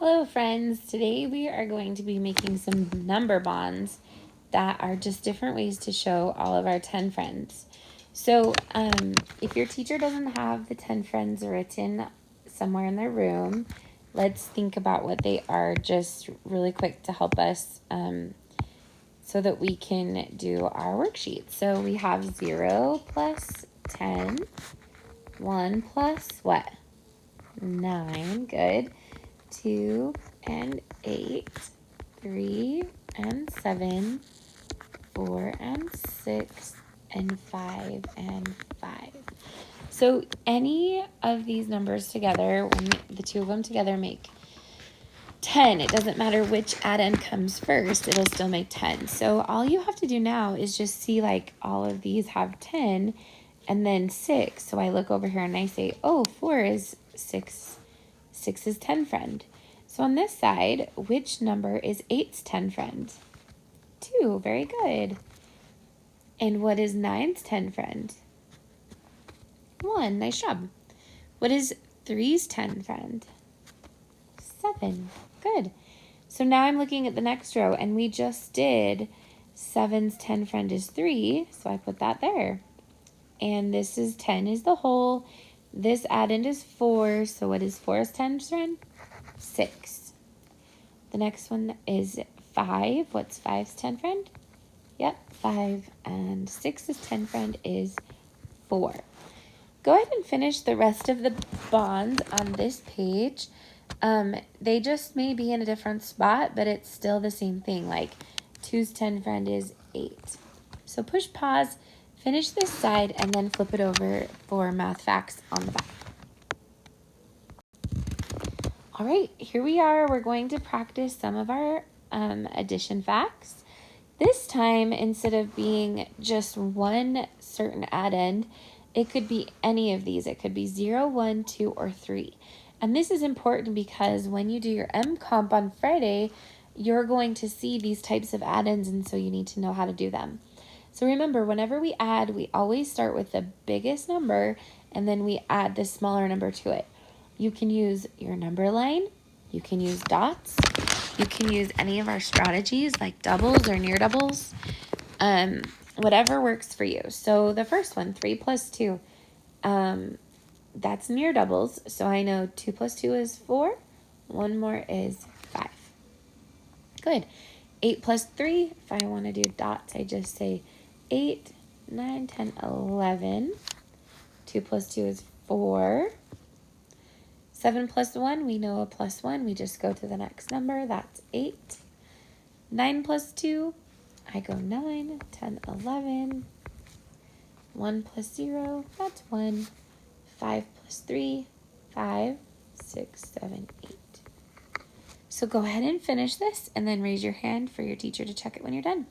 Hello friends, today we are going to be making some number bonds that are just different ways to show all of our 10 friends. So if your teacher doesn't have the 10 friends written somewhere in their room, let's think about what they are just really quick to help us so that we can do our worksheet. So we have 0 plus 10, 1 plus what? 9, good. 2 and 8, 3 and 7, 4 and 6, and 5 and 5. So any of these numbers together, when the two of them together make 10. It doesn't matter which add-in comes first, it'll still make 10. So all you have to do now is just see like all of these have 10 and then 6. So I look over here and I say, oh, 4 is 6. 6 is 10 friend. So on this side, which number is 8's 10 friend? 2, very good. And what is 9's 10 friend? 1, nice job. What is 3's 10 friend? 7, good. So now I'm looking at the next row and we just did 7's 10 friend is 3, so I put that there. And this is 10 is the whole. This add-in is 4, so what is 4's 10 friend? 6. The next one is 5. What's 5's 10 friend? Yep, 5. And 6's 10 friend is 4. Go ahead and finish the rest of the bonds on this page. They just may be in a different spot, but it's still the same thing. Like 2's 10 friend is 8. So push pause, finish this side, and then flip it over for math facts on the back. All right, here we are. We're going to practice some of our addition facts. This time, instead of being just one certain add-in, it could be any of these. It could be 0, 1, 2, or 3. And this is important because when you do your M-Comp on Friday, you're going to see these types of add-ins, and so you need to know how to do them. So remember, whenever we add, we always start with the biggest number, and then we add the smaller number to it. You can use your number line, you can use dots, you can use any of our strategies like doubles or near doubles, whatever works for you. So the first one, 3 plus 2, that's near doubles. So I know 2 plus 2 is 4, one more is 5. Good. 8 plus 3, if I want to do dots, I just say 8, 9, 10, 11. 2 plus 2 is 4. 7 plus 1, we know a plus 1. We just go to the next number. That's 8. 9 plus 2, I go 9, 10, 11. 1 plus 0, that's 1. 5 plus 3, 5, 6, 7, 8. So go ahead and finish this and then raise your hand for your teacher to check it when you're done.